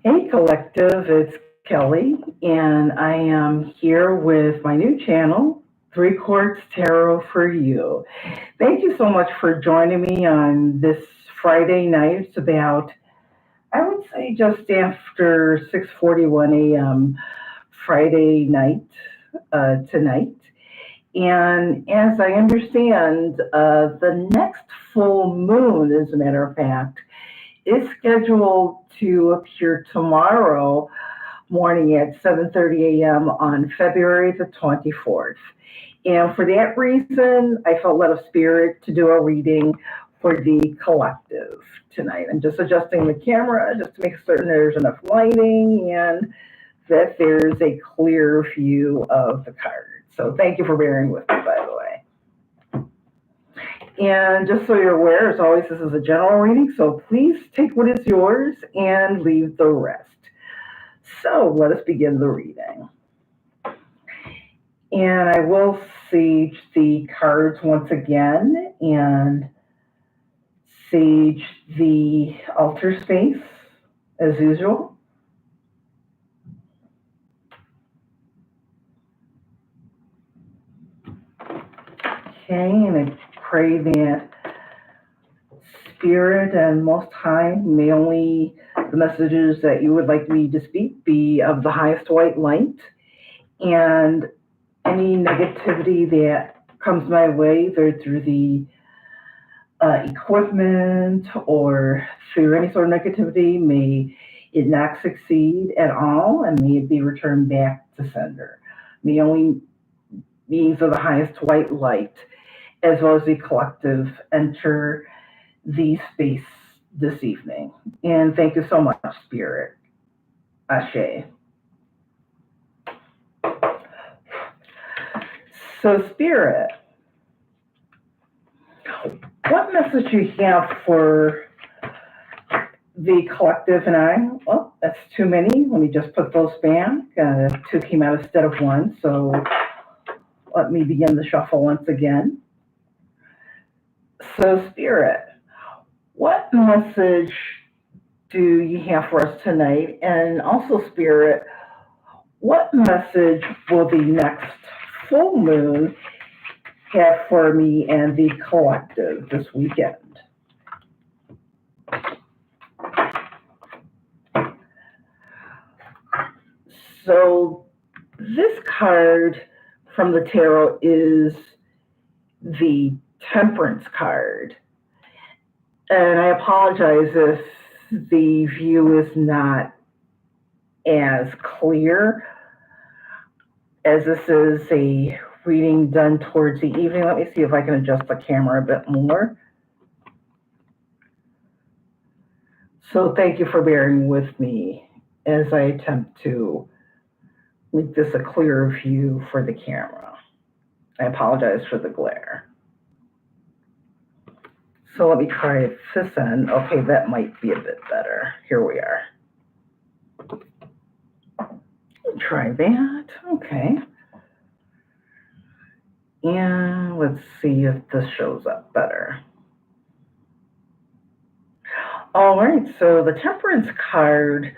Hey, Collective, it's Kelly, and I am here with my new channel, Three Quarts Tarot for You. Thank you so much for joining me on this Friday night. It's about, I would say, just after 6:41 a.m. Friday night tonight. And as I understand, the next full moon, as a matter of fact, is scheduled to appear tomorrow morning at 7:30 a.m. on February the 24th. And for that reason, I felt led of spirit to do a reading for the collective tonight. I'm just adjusting the camera just to make certain there's enough lighting and that there's a clear view of the cards. So thank you for bearing with me, by the way. And just so you're aware, as always, this is a general reading, so please take what is yours and leave the rest. So let us begin the reading. And I will sage the cards once again and sage the altar space as usual. Okay, and I pray that Spirit and Most High may only the messages that you would like me to speak be of the highest white light, and any negativity that comes my way, either through the equipment or through any sort of negativity, may it not succeed at all, and may it be returned back to sender. May only beings of the highest white light, as well as the collective, enter the space this evening. And thank you so much, Spirit. Ashe. So, Spirit, what message you have for the collective and I? Well, that's too many. Let me just put those back. Two came out instead of one. So let me begin the shuffle once again. So, Spirit, what message do you have for us tonight? And also, Spirit, what message will the next full moon have for me and the collective this weekend? So this card from the tarot is the Temperance card. And I apologize if the view is not as clear, as this is a reading done towards the evening. Let me see if I can adjust the camera a bit more. So thank you for bearing with me as I attempt to make this a clearer view for the camera. I apologize for the glare. So let me try this end. Okay, that might be a bit better. Here we are. Try that. Okay. And let's see if this shows up better. All right, so the Temperance card,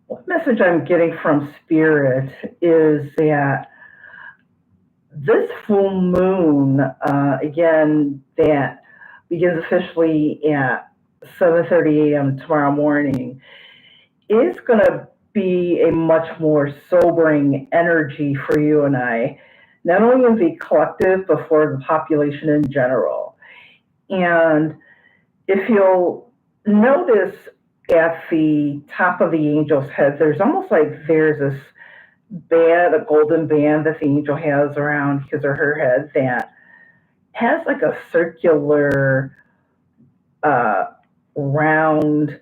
what message I'm getting from Spirit is that this full moon, again, that begins officially at 7:30 a.m. tomorrow morning, is going to be a much more sobering energy for you and I, not only in the collective, but for the population in general. And if you'll notice at the top of the angel's head, there's almost like there's this band, a golden band that the angel has around his or her head that has like a circular, round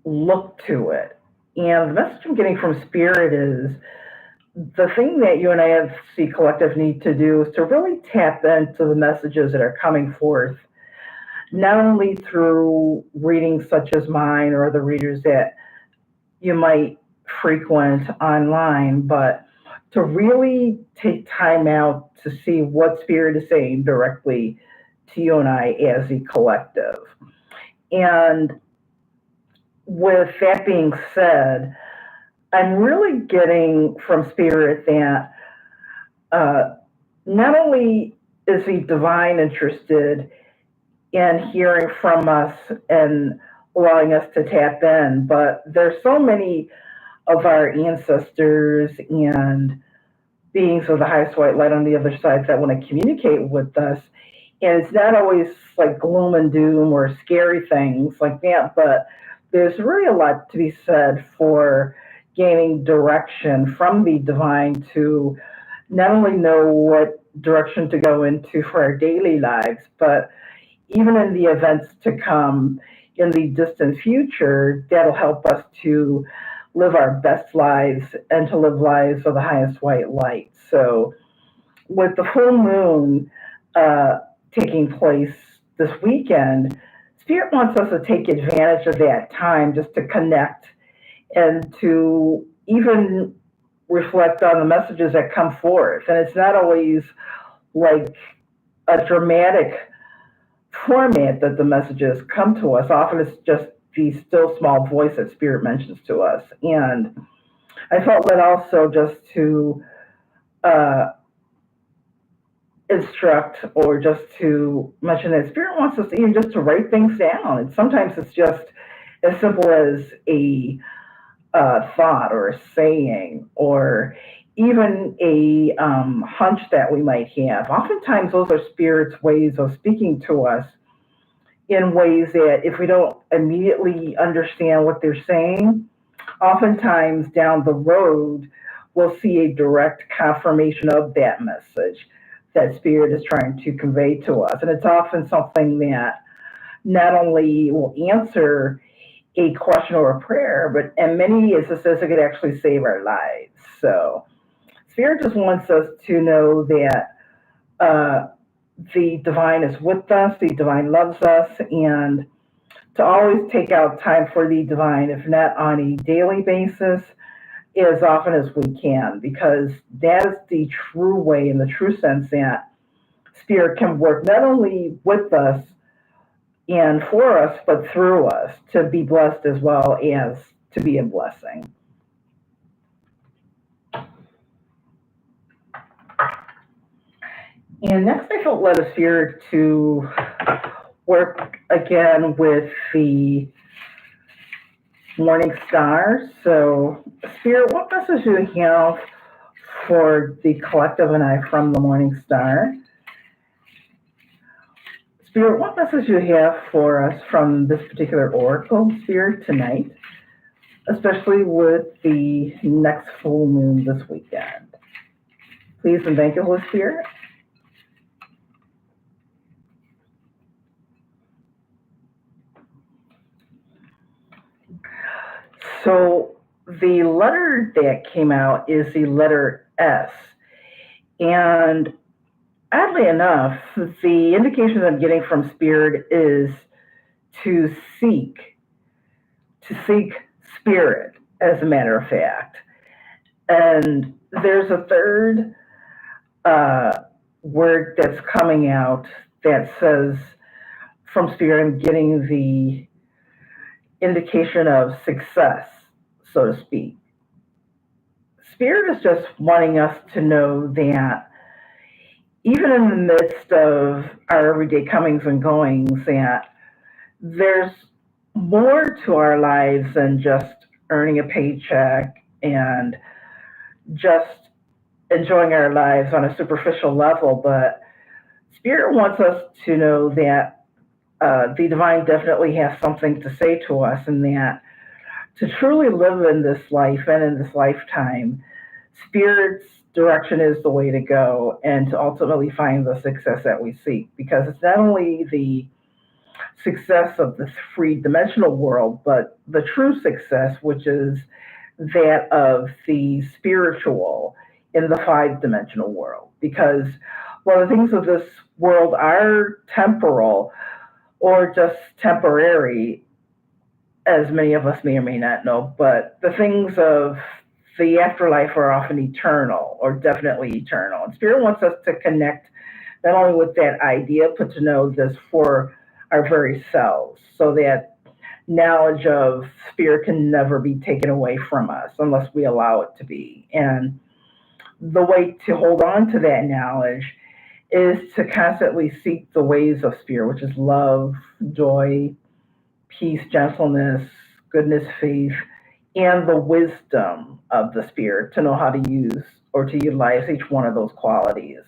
look to it. And the message I'm getting from Spirit is the thing that you and I as the collective need to do is to really tap into the messages that are coming forth, not only through readings such as mine or other readers that you might frequent online, but to really take time out to see what Spirit is saying directly to you and I as the collective. And with that being said, I'm really getting from Spirit that uh, not only is the divine interested in hearing from us and allowing us to tap in, but there's so many of our ancestors and beings of the highest white light on the other side that want to communicate with us. And it's not always like gloom and doom or scary things like that, but there's really a lot to be said for gaining direction from the divine to not only know what direction to go into for our daily lives, but even in the events to come in the distant future, that'll help us to live our best lives and to live lives of the highest white light. So, with the full moon uh, taking place this weekend, Spirit wants us to take advantage of that time just to connect and to even reflect on the messages that come forth. And it's not always like a dramatic format that the messages come to us. Often it's just the still small voice that Spirit mentions to us. And I felt that also just to uh, instruct or just to mention that Spirit wants us to even just to write things down. And sometimes it's just as simple as a thought or a saying or even a hunch that we might have. Oftentimes, those are Spirit's ways of speaking to us in ways that if we don't immediately understand what they're saying, oftentimes down the road, we'll see a direct confirmation of that message that Spirit is trying to convey to us. And it's often something that not only will answer a question or a prayer, but in many instances, it could actually save our lives. So, Spirit just wants us to know that uh, the divine is with us, the divine loves us, and to always take out time for the divine, if not on a daily basis, as often as we can, because that is the true way, in the true sense, that Spirit can work not only with us and for us, but through us to be blessed as well as to be a blessing. And next, I felt led of Spirit to work again with the morning star. So, Spirit, what message do you have for the collective and I from the morning star? Spirit, what message do you have for us from this particular oracle, Spirit, tonight, especially with the next full moon this weekend? Please and thank you, Holy Spirit. So the letter that came out is the letter S. And oddly enough, the indication I'm getting from Spirit is to seek, to seek Spirit, as a matter of fact. And there's a third word that's coming out that says, from Spirit, I'm getting the indication of success, so to speak. Spirit is just wanting us to know that even in the midst of our everyday comings and goings, that there's more to our lives than just earning a paycheck and just enjoying our lives on a superficial level, but Spirit wants us to know that the divine definitely has something to say to us, and that to truly live in this life and in this lifetime, Spirit's direction is the way to go and to ultimately find the success that we seek. Because it's not only the success of the three dimensional world, but the true success, which is that of the spiritual in the five dimensional world. Because while the things of this world are temporal or just temporary, as many of us may or may not know, but the things of the afterlife are often eternal or definitely eternal. And Spirit wants us to connect not only with that idea, but to know this for our very selves, so that knowledge of spirit can never be taken away from us unless we allow it to be. And the way to hold on to that knowledge is to constantly seek the ways of spirit, which is love, joy, peace, gentleness, goodness, faith, and the wisdom of the spirit to know how to use or to utilize each one of those qualities.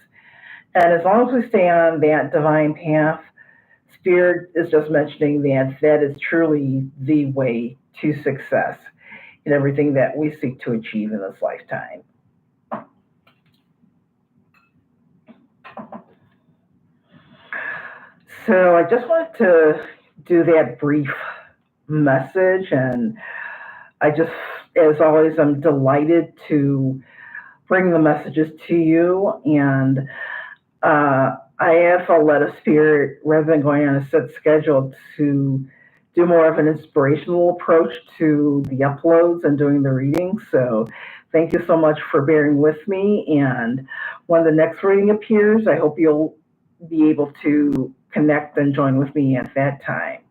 And as long as we stay on that divine path, spirit is just mentioning that that is truly the way to success in everything that we seek to achieve in this lifetime. So I just wanted to do that brief message, and I just, as always, I'm delighted to bring the messages to you. And I have led a spirit rather than going on a set schedule to do more of an inspirational approach to the uploads and doing the readings. So thank you so much for bearing with me. And when the next reading appears, I hope you'll be able to connect and join with me at that time.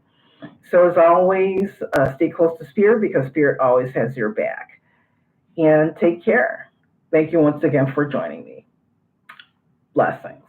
So as always, stay close to Spirit because Spirit always has your back. And take care. Thank you once again for joining me. Blessings.